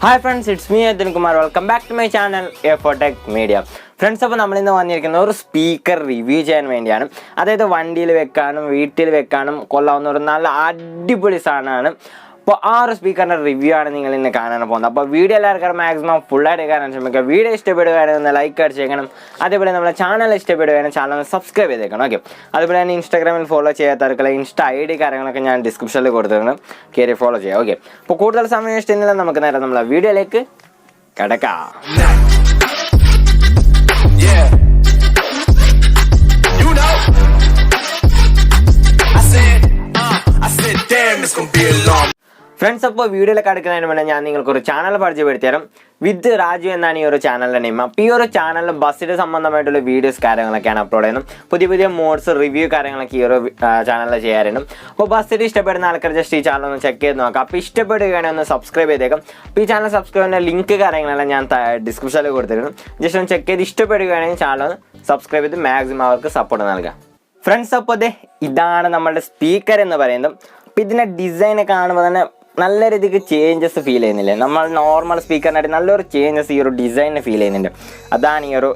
Hi friends, it's me Adin Kumar. Welcome back to my channel A4Tech Media. Friends, അപ്പോൾ നമ്മൾ ഇന്ന് വന്നിരിക്കുന്ന ഒരു സ്പീക്കർ റിവ്യൂ ചെയ്യാൻ വേണ്ടിയാണ്. അതായത് വണ്ടിയിൽ വെക്കാനും വീട്ടിൽ വെക്കാനും കൊള്ളാവുന്ന ഒരു നല്ല അടിപൊളി സാധനമാണ്. അപ്പോൾ ആ ഒരു സ്പീക്കറിൻ്റെ റിവ്യൂ ആണ് നിങ്ങൾ ഇന്ന് കാണാൻ പോകുന്നത്. അപ്പോൾ വീഡിയോ എല്ലാവർക്കും മാക്സിമം ഫുള്ളായിട്ട് കാണാൻ ശ്രമിക്കുക. വീഡിയോ ഇഷ്ടപ്പെടുകയാണെങ്കിൽ ലൈക്ക് അടിച്ചേക്കണം. അതേപോലെ നമ്മുടെ ചാനൽ ഇഷ്ടപ്പെടുകയാണെങ്കിൽ ചാനൽ സബ്സ്ക്രൈബ് ചെയ്തേക്കണം. ഓക്കെ, അതുപോലെ തന്നെ ഇൻസ്റ്റാഗ്രാമിൽ ഫോളോ ചെയ്യാത്തവർക്കുള്ള ഇൻസ്റ്റാ ID കാര്യങ്ങളൊക്കെ ഞാൻ ഡിസ്ക്രിപ്ഷനിൽ കൊടുത്തിട്ടുണ്ട്. കയറി ഫോളോ ചെയ്യാം. ഓക്കെ, അപ്പോൾ കൂടുതൽ സമയം ഇഷ്ടമില്ല, നമുക്ക് നേരെ നമ്മളെ വീഡിയോയിലേക്ക് കിടക്കാം. ഫ്രണ്ട്സ്, അപ്പോൾ വീഡിയോയിലേക്ക് അടുക്കുന്നതിന് മുന്നേ ഞാൻ നിങ്ങൾക്കൊരു ചാനൽ പരിചയപ്പെടുത്തിയാലും വിത്ത് രാജു എന്നാണ് ഈ ഒരു ചാനലിൻ്റെ നെയിം. അപ്പോൾ ഈ ഒരു ചാനലിൽ ബസ്സിന് സംബന്ധമായിട്ടുള്ള വീഡിയോസ് കാര്യങ്ങളൊക്കെയാണ് അപ്ലോഡ് ചെയ്യുന്നത്. പുതിയ മോഡ്സ് റിവ്യൂ കാര്യങ്ങളൊക്കെ ഈ ഒരു ചാനലിൽ ചെയ്യാറുണ്ട്. അപ്പോൾ ബസ്സിന് ഇഷ്ടപ്പെടുന്ന ആൾക്കാർ ജസ്റ്റ് ഈ ചാനൽ ഒന്ന് ചെക്ക് ചെയ്ത് നോക്കാം. അപ്പോൾ ഇഷ്ടപ്പെടുകയാണെങ്കിൽ ഒന്ന് സബ്സ്ക്രൈബ് ചെയ്തേക്കാം. അപ്പോൾ ഈ ചാനൽ സബ്സ്ക്രൈബ് ചെയ്യുന്ന ലിങ്ക് കാര്യങ്ങളെല്ലാം ഞാൻ ഡിസ്ക്രിപ്ഷനിൽ കൊടുത്തിരുന്നു. ജസ്റ്റ് ഒന്ന് ചെക്ക് ചെയ്ത് ഇഷ്ടപ്പെടുകയാണെങ്കിൽ ചാനൽ സബ്സ്ക്രൈബ് ചെയ്ത് മാക്സിമം അവർക്ക് സപ്പോർട്ട് നൽകാം. ഫ്രണ്ട്സ്, അപ്പോൾ ഇതാണ് നമ്മളുടെ സ്പീക്കർ എന്ന് പറയുന്നത്. അപ്പോൾ ഇതിൻ്റെ ഡിസൈൻ കാണുമ്പോൾ തന്നെ നല്ല രീതിക്ക് ചേഞ്ചസ് ഫീൽ ചെയ്യുന്നില്ലേ? നമ്മൾ നോർമൽ സ്പീക്കറിനായിട്ട് നല്ലൊരു ചേഞ്ചസ് ഈ ഒരു ഡിസൈനിന് ഫീൽ ചെയ്യുന്നുണ്ട്. അതാണ് ഈ ഒരു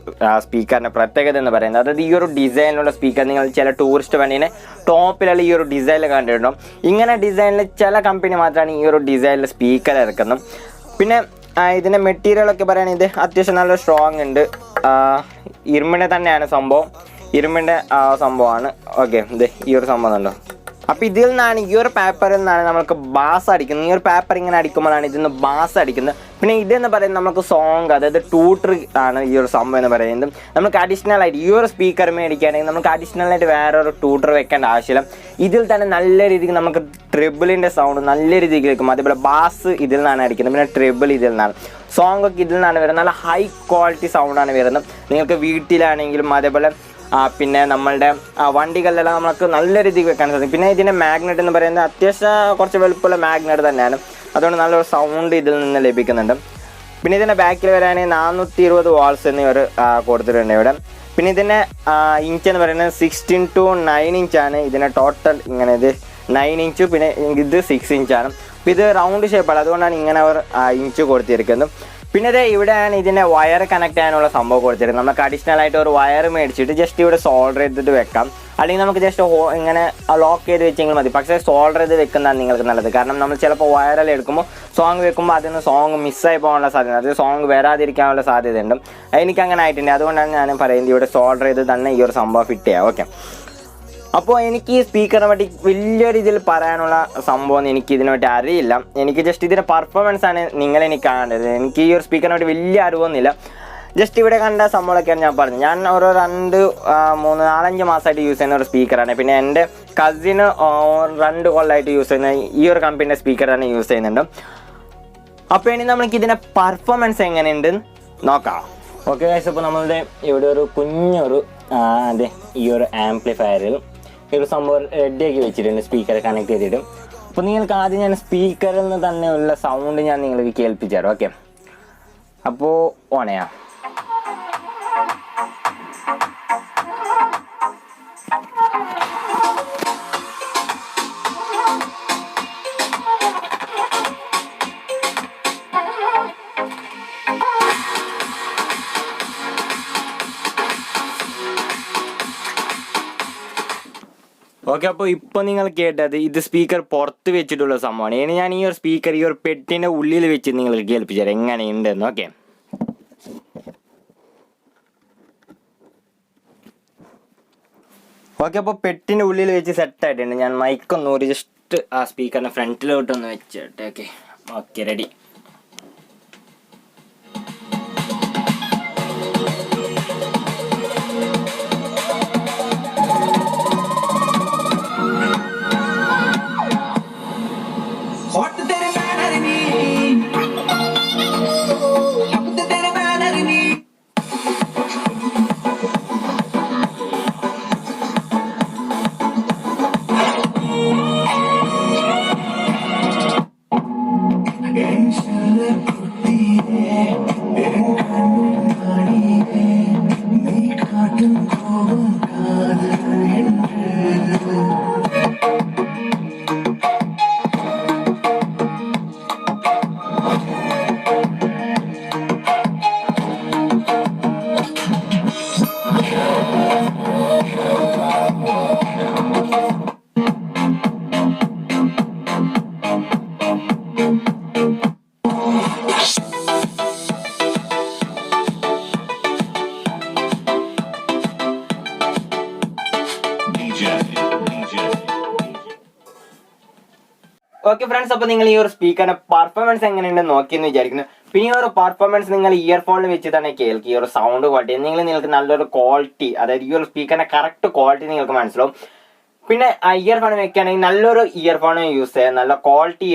സ്പീക്കറിൻ്റെ പ്രത്യേകത എന്ന് പറയുന്നത്. അതായത് ഈ ഒരു ഡിസൈനിലുള്ള സ്പീക്കർ നിങ്ങൾ ചില ടൂറിസ്റ്റ് വണ്ടീനെ ടോപ്പിലുള്ള ഈ ഒരു ഡിസൈനിൽ കണ്ടിട്ടുണ്ടോ? ഇങ്ങനെ ഡിസൈനിൽ ചില കമ്പനി മാത്രമാണ് ഈ ഒരു ഡിസൈനിൽ സ്പീക്കർ ഇറക്കുന്നത്. പിന്നെ ഇതിൻ്റെ മെറ്റീരിയലൊക്കെ പറയുകയാണെങ്കിൽ ഇത് അത്യാവശ്യം നല്ല സ്ട്രോങ് ഉണ്ട്. ഇരുമ്പിൻ്റെ തന്നെയാണ് സംഭവം, ഇരുമ്പിൻ്റെ സംഭവമാണ്. ഓക്കെ, ഇത് ഈ ഒരു സംഭവം ഉണ്ടോ? അപ്പോൾ ഇതിൽ നിന്നാണ്, ഈ ഒരു പേപ്പറിൽ നിന്നാണ് നമുക്ക് ബാസ് അടിക്കുന്നത്. ഈ ഒരു പേപ്പർ ഇങ്ങനെ അടിക്കുമ്പോഴാണ് ഇതിന്ന് ബാസ് അടിക്കുന്നത്. പിന്നെ ഇതെന്ന് പറയുന്നത് നമുക്ക് സോങ്, അതായത് ട്യൂട്ടർ ആണ് ഈ ഒരു സംഭവം എന്ന് പറയുന്നത്. നമുക്ക് അഡീഷണൽ ആയിട്ട് ഈ ഒരു സ്പീക്കർ മേടിക്കുകയാണെങ്കിൽ നമുക്ക് അഡീഷണൽ ആയിട്ട് വേറൊരു ട്യൂട്ടർ വെക്കേണ്ട ആവശ്യമില്ല. ഇതിൽ തന്നെ നല്ല രീതിക്ക് നമുക്ക് ട്രിബിളിൻ്റെ സൗണ്ട് നല്ല രീതിക്ക് കേൾക്കും. അതേപോലെ ബാസ് ഇതിൽ നിന്നാണ് അടിക്കുന്നത്, പിന്നെ ട്രിബിൾ ഇതിൽ നിന്നാണ്, സോങ് ഒക്കെ ഇതിൽ നിന്നാണ് വരുന്നത്. നല്ല ഹൈ ക്വാളിറ്റി സൗണ്ടാണ് വരുന്നത്. നിങ്ങൾക്ക് വീട്ടിലാണെങ്കിലും അതേപോലെ പിന്നെ നമ്മളുടെ വണ്ടികളിലെല്ലാം നമുക്ക് നല്ല രീതിക്ക് വെക്കാൻ സാധിക്കും. പിന്നെ ഇതിൻ്റെ മാഗ്നറ്റ് എന്ന് പറയുന്നത് അത്യാവശ്യം കുറച്ച് വലുപ്പമുള്ള മാഗ്നറ്റ് തന്നെയാണ്. അതുകൊണ്ട് നല്ലൊരു സൗണ്ട് ഇതിൽ നിന്ന് ലഭിക്കുന്നുണ്ട്. പിന്നെ ഇതിൻ്റെ ബാക്കിൽ വരാണെങ്കിൽ 420 വാട്ട്സ് എന്നിവർ കൊടുത്തിട്ടുണ്ട് ഇവിടെ. പിന്നെ ഇതിൻ്റെ ഇഞ്ച് എന്ന് പറയുന്നത് 16 to 9 ഇഞ്ചാണ്. ഇതിൻ്റെ ടോട്ടൽ ഇങ്ങനെ ഇത് 9 ഇഞ്ച്, പിന്നെ ഇത് 6 ഇഞ്ചാണ്. അപ്പോൾ ഇത് റൗണ്ട് ഷേപ്പാണ്, അതുകൊണ്ടാണ് ഇങ്ങനെ അവർ ഇഞ്ച് കൊടുത്തിരിക്കുന്നത്. പിന്നെ ഇത് ഇവിടെയാണ് ഇതിൻ്റെ വയർ കണക്ട് ചെയ്യാനുള്ള സംഭവം കൊടുത്തിരുന്നത്. നമുക്ക് അഡീഷണൽ ആയിട്ട് ഒരു വയർ മേടിച്ചിട്ട് ജസ്റ്റ് ഇവിടെ സോൾഡർ ചെയ്തിട്ട് വെക്കാം. അല്ലെങ്കിൽ നമുക്ക് ജസ്റ്റ് ഇങ്ങനെ ലോക്ക് ചെയ്ത് വെച്ചെങ്കിൽ മതി. പക്ഷേ സോൾഡർ ചെയ്ത് വെക്കുന്നതാണ് നിങ്ങൾക്ക് നല്ലത്. കാരണം നമ്മൾ ചിലപ്പോൾ വയറെല്ലാം എടുക്കുമ്പോൾ സോങ് വെക്കുമ്പോൾ അതിന് സോങ് മിസ്സായി പോകാനുള്ള സാധ്യത, അത് സോങ് വരാതിരിക്കാനുള്ള സാധ്യതയുണ്ട്. എനിക്ക് അങ്ങനെ ആയിട്ടുണ്ട്. അതുകൊണ്ടാണ് ഞാൻ പറയുന്നത് ഇവിടെ സോൾഡർ ചെയ്ത് തന്നെ ഈ ഒരു സംഭവം ഫിറ്റ് ചെയ്യാം. ഓക്കെ, അപ്പോൾ എനിക്ക് ഈ സ്പീക്കറിനെ പറ്റി വലിയ രീതിയിൽ പറയാനുള്ള സംഭവം എനിക്ക് ഇതിനെ പറ്റി അറിയില്ല. എനിക്ക് ജസ്റ്റ് ഇതിൻ്റെ പെർഫോമൻസ് ആണ് നിങ്ങളെനിക്ക് കാണേണ്ടത്. എനിക്ക് ഈ ഒരു സ്പീക്കറിനെ പറ്റി വലിയ അറിവൊന്നുമില്ല. ജസ്റ്റ് ഇവിടെ കണ്ട സംഭവമൊക്കെയാണ് ഞാൻ പറഞ്ഞത്. ഞാൻ ഓരോ 2, 3, 4, 5 മാസമായിട്ട് യൂസ് ചെയ്യുന്ന ഒരു സ്പീക്കറാണ്. പിന്നെ എൻ്റെ കസിന് 2 കൊല്ലമായിട്ട് യൂസ് ചെയ്യുന്ന ഈ ഒരു കമ്പനീൻ്റെ സ്പീക്കർ തന്നെ യൂസ് ചെയ്യുന്നുണ്ട്. അപ്പോൾ ഇനി നമുക്ക് ഇതിൻ്റെ പെർഫോമൻസ് എങ്ങനെയുണ്ട് നോക്കാം. ഓക്കെ ഗൈസ്, അപ്പോൾ നമ്മളുടെ ഇവിടെ ഒരു കുഞ്ഞൊരു അതെ ഈ ഒരു ആംപ്ലിഫയറിൽ ഈ ഒരു സംഭവം റെഡിയാക്കി വെച്ചിട്ടുണ്ട്, സ്പീക്കർ കണക്ട് ചെയ്തിട്ട്. അപ്പോൾ നിങ്ങൾക്ക് ആദ്യം ഞാൻ സ്പീക്കറിൽ നിന്ന് തന്നെയുള്ള സൗണ്ട് ഞാൻ നിങ്ങൾക്ക് കേൾപ്പിച്ചു തരാം. ഓക്കെ, അപ്പോൾ ഓൺ ചെയ്യാം. ഓക്കെ, അപ്പോൾ ഇപ്പോൾ നിങ്ങൾ കേട്ടത് ഇത് സ്പീക്കർ പുറത്ത് വെച്ചിട്ടുള്ള സംഭവമാണ്. ഇനി ഞാൻ ഈ ഒരു സ്പീക്കർ ഈ ഒരു പെട്ടിൻ്റെ ഉള്ളിൽ വെച്ച് നിങ്ങൾക്ക് കേൾപ്പിച്ചു തരാം എങ്ങനെയുണ്ടെന്ന്. ഓക്കെ, അപ്പോൾ പെട്ടിൻ്റെ ഉള്ളിൽ വെച്ച് സെറ്റായിട്ടുണ്ട്. ഞാൻ മൈക്കൊന്നൂരി ജസ്റ്റ് ആ സ്പീക്കറിൻ്റെ ഫ്രണ്ടിലോട്ടൊന്ന് വെച്ചിട്ട്. Okay ready. ഓക്കെ ഫ്രണ്ട്സ്, അപ്പോൾ നിങ്ങൾ ഈ ഒരു സ്പീക്കറിന്റെ പെർഫോമൻസ് എങ്ങനെയുണ്ടെന്ന് നോക്കിയെന്ന് വിചാരിക്കുന്നു. പിന്നെ ഈ ഒരു പെർഫോമൻസ് നിങ്ങൾ ഇയർഫോണിൽ വെച്ച് തന്നെ കേൾക്കുക. ഈ ഒരു സൗണ്ട് ക്വാളിറ്റി നിങ്ങൾക്ക് നല്ലൊരു ക്വാളിറ്റി, അതായത് ഈ ഒരു സ്പീക്കറിന്റെ കറക്റ്റ് ക്വാളിറ്റി നിങ്ങൾക്ക് മനസ്സിലാവും. പിന്നെ ഇയർഫോൺ വെക്കുകയാണെങ്കിൽ നല്ലൊരു ഇയർഫോൺ യൂസ് ചെയ്യുക, നല്ല ക്വാളിറ്റി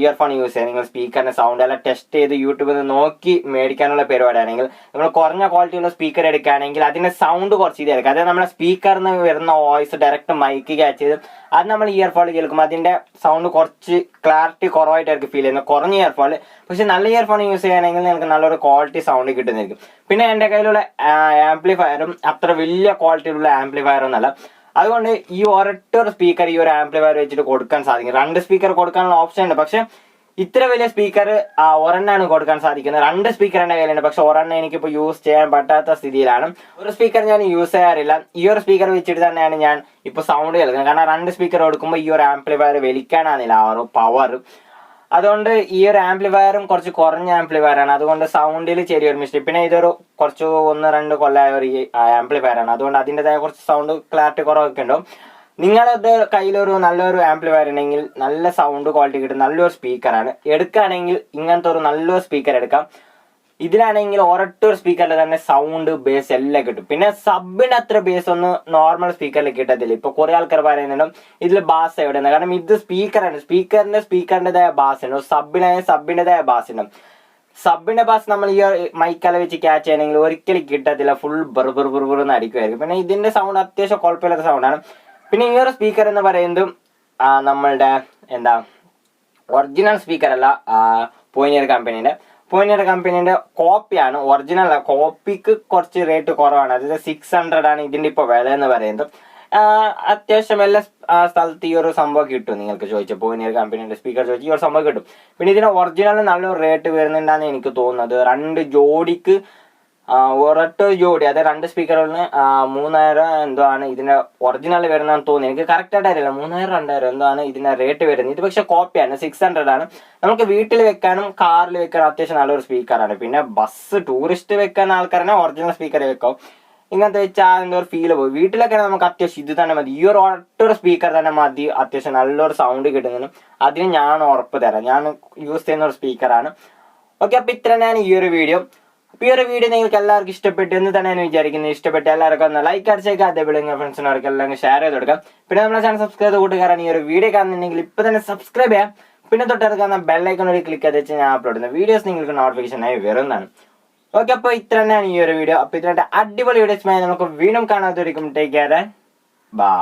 ഇയർഫോൺ യൂസ് ചെയ്യുക. നിങ്ങൾ സ്പീക്കറിന്റെ സൗണ്ട് എല്ലാം ടെസ്റ്റ് ചെയ്ത് യൂട്യൂബിൽ നിന്ന് നോക്കി മേടിക്കാനുള്ള പരിപാടിയാണെങ്കിൽ, നമ്മൾ കുറഞ്ഞ ക്വാളിറ്റിയുള്ള സ്പീക്കർ എടുക്കുകയാണെങ്കിൽ അതിന്റെ സൗണ്ട് കുറച്ച് ഇത് എടുക്കുക. അതായത് നമ്മുടെ സ്പീക്കറിൽ നിന്ന് വരുന്ന വോയിസ് ഡയറക്റ്റ് മൈക്ക് ക്യാച്ച് ചെയ്ത് അത് നമ്മൾ ഇയർഫോണിൽ കേൾക്കുമ്പോൾ അതിന്റെ സൗണ്ട് കുറച്ച് ക്ലാരിറ്റി കുറവായിട്ടായിരിക്കും ഫീൽ ചെയ്യുന്നത് കുറഞ്ഞ ഇയർഫോണിൽ. പക്ഷെ നല്ല ഇയർഫോൺ യൂസ് ചെയ്യുകയാണെങ്കിൽ നിങ്ങൾക്ക് നല്ലൊരു ക്വാളിറ്റി സൗണ്ട് കിട്ടുന്നതായിരിക്കും. പിന്നെ എൻ്റെ കയ്യിലുള്ള ആംപ്ലിഫയറും അത്ര വലിയ ക്വാളിറ്റിയിലുള്ള ആംപ്ലിഫയർ ഒന്നല്ല. അതുകൊണ്ട് ഈ ഒരൊറ്റ സ്പീക്കർ ഈ ഒരു ആംപ്ലിഫയർ വെച്ചിട്ട് കൊടുക്കാൻ സാധിക്കും. 2 സ്പീക്കർ കൊടുക്കാനുള്ള ഓപ്ഷൻ ഉണ്ട്. പക്ഷെ ഇത്ര വലിയ സ്പീക്കർ ഒരെണ്ണാണ് കൊടുക്കാൻ സാധിക്കുന്നത്. 2 സ്പീക്കർ എൻ്റെ കയ്യിലുണ്ട്. പക്ഷെ ഒരെണ്ണം എനിക്കിപ്പോൾ യൂസ് ചെയ്യാൻ പറ്റാത്ത സ്ഥിതിയിലാണ്. ഒരു സ്പീക്കർ ഞാൻ യൂസ് ചെയ്യാറില്ല. ഈ ഒരു സ്പീക്കർ വെച്ചിട്ട് തന്നെയാണ് ഞാൻ ഇപ്പോൾ സൗണ്ട് കേൾക്കുന്നത്. കാരണം 2 സ്പീക്കർ കൊടുക്കുമ്പോൾ ഈ ഒരു ആംപ്ലിഫയർ വലിക്കാനാണില്ല ആ ഒരു പവർ. അതുകൊണ്ട് ഈ ഒരു ആംപ്ലിഫയറും കുറച്ച് കുറഞ്ഞ ആംപ്ലിഫയറാണ്. അതുകൊണ്ട് സൗണ്ടിൽ ചെറിയൊരു മിസ്റ്റേക്ക്. പിന്നെ ഇതൊരു കുറച്ച് 1-2 കൊല്ലമായ ഒരു ആംപ്ലിഫയറാണ്. അതുകൊണ്ട് അതിൻ്റെതായ കുറച്ച് സൗണ്ട് ക്ലാരിറ്റി കുറവൊക്കെ ഉണ്ടാവും. നിങ്ങളുടെ കയ്യിലൊരു നല്ലൊരു ആംപ്ലിഫയർ ഉണ്ടെങ്കിൽ നല്ല സൗണ്ട് ക്വാളിറ്റി കിട്ടും, നല്ലൊരു സ്പീക്കറാണ്. എടുക്കുകയാണെങ്കിൽ ഇങ്ങനത്തെ ഒരു നല്ലൊരു സ്പീക്കർ എടുക്കാം. ഇതിലാണെങ്കിൽ ഒരൊറ്റ സ്പീക്കറിൽ തന്നെ സൗണ്ട് ബേസ് എല്ലാം കിട്ടും. പിന്നെ സബിന് അത്ര ബേസ് ഒന്നും നോർമൽ സ്പീക്കറിൽ കിട്ടത്തില്ല. ഇപ്പൊ കുറെ ആൾക്കാർ പറയുന്നുണ്ടും ഇതിൽ ബാസ് എവിടെയാണ്, കാരണം ഇത് സ്പീക്കറാണ്. സ്പീക്കറിൻ്റെതായ ബാസ് ഉണ്ട്, സബിൻ്റെതായ ബാസ് ഉണ്ട്. സബിന്റെ ബാസ് നമ്മൾ ഈ മൈക്കല വെച്ച് ക്യാച്ച് ചെയ്യണമെങ്കിൽ ഒരിക്കലും കിട്ടത്തില്ല, ഫുൾ ബെറുന്ന് അടിക്കുമായിരിക്കും. പിന്നെ ഇതിന്റെ സൗണ്ട് അത്യാവശ്യം കുഴപ്പമില്ലാത്ത സൗണ്ടാണ്. പിന്നെ ഈ ഒരു സ്പീക്കർ എന്ന് പറയുന്നത് നമ്മളുടെ ഒറിജിനൽ സ്പീക്കർ അല്ല, പോയിനിയർ കമ്പനീന്റെ കോപ്പിയാണ്. ഒറിജിനൽ കോപ്പിക്ക് കുറച്ച് റേറ്റ് കുറവാണ്. അതായത് 600 ആണ് ഇതിന്റെ ഇപ്പോൾ വില എന്ന് പറയുന്നത്. അത്യാവശ്യം എല്ലാ സ്ഥലത്ത് ഈ ഒരു സംഭവം കിട്ടും. നിങ്ങൾക്ക് ചോദിച്ച പോയിനിയർ കമ്പനീന്റെ സ്പീക്കർ ചോദിച്ചാൽ ഈ ഒരു സംഭവം കിട്ടും. പിന്നെ ഇതിന് ഒറിജിനൽ നല്ലൊരു റേറ്റ് വരുന്നുണ്ടെന്ന് എനിക്ക് തോന്നുന്നത്. 2 ജോഡിക്ക് ഒരൊറ്റ ജോഡി, അതായത് 2 സ്പീക്കറുകളിന് 3000 എന്തോ ആണ് ഇതിന്റെ ഒറിജിനൽ വരുന്നതെന്ന് തോന്നി. എനിക്ക് കറക്റ്റ് ആയിട്ട് അറിയില്ല, 3000-2000 എന്തോ ആണ് ഇതിന്റെ റേറ്റ് വരുന്നത്. ഇത് പക്ഷെ കോപ്പിയാണ്, 600 ആണ്. നമുക്ക് വീട്ടിൽ വെക്കാനും കാറിൽ വെക്കാനും അത്യാവശ്യം നല്ലൊരു സ്പീക്കറാണ്. പിന്നെ ബസ് ടൂറിസ്റ്റ് വെക്കാൻ ആൾക്കാരെ ഒറിജിനൽ സ്പീക്കർ വെക്കാം. ഇങ്ങനത്തെ വെച്ചാൽ എന്തോ ഒരു ഫീല് പോയി. വീട്ടിലൊക്കെ നമുക്ക് അത്യാവശ്യം ഇത് തന്നെ മതി, ഈ ഒരു ഒറ്റൊരു സ്പീക്കർ തന്നെ മതി, അത്യാവശ്യം നല്ലൊരു സൗണ്ട് കിട്ടുന്നതിനും. അതിന് ഞാൻ ഉറപ്പ് തരാം, ഞാൻ യൂസ് ചെയ്യുന്ന ഒരു സ്പീക്കറാണ്. ഓക്കെ, അപ്പൊ ഇത്ര ഞാൻ ഈ ഒരു വീഡിയോ. അപ്പോൾ ഈ ഒരു വീഡിയോ നിങ്ങൾക്ക് എല്ലാവർക്കും ഇഷ്ടപ്പെട്ടു എന്ന് തന്നെയാണ് വിചാരിക്കുന്നത്. ഇഷ്ടപ്പെട്ട എല്ലാവർക്കും ഒന്ന് ലൈക്ക് അടിച്ചേക്കാം, അതേപോലെ നിങ്ങൾ ഫ്രണ്ട്സിനവർക്ക് എല്ലാം ഷെയർ ചെയ്ത് കൊടുക്കാം. പിന്നെ നമ്മുടെ ചാനൽ സബ്സ്ക്രൈബ് കൂട്ടുകാരാണ് ഈ ഒരു വീഡിയോ കാണുന്നുണ്ടെങ്കിൽ ഇപ്പോൾ തന്നെ സബ്സ്ക്രൈബ് ചെയ്യാം. പിന്നെ തൊട്ടടുക്കുന്ന ബെല്ലൈക്കൺ വഴി ക്ലിക്ക് ചെയ്ത് വെച്ചാൽ ഞാൻ അപ്ലോഡ് ചെയ്യുന്ന വീഡിയോസ് നിങ്ങൾക്ക് നോട്ടിഫിക്കേഷനായി വരുന്നതാണ്. ഓക്കെ, അപ്പോൾ ഇത്ര തന്നെയാണ് ഈ ഒരു വീഡിയോ. അപ്പോൾ ഇതിനായിട്ട് അടിപൊളി വീഡിയോസുമായി നമുക്ക് വീണ്ടും കാണാതിരിക്കും. Take care, by.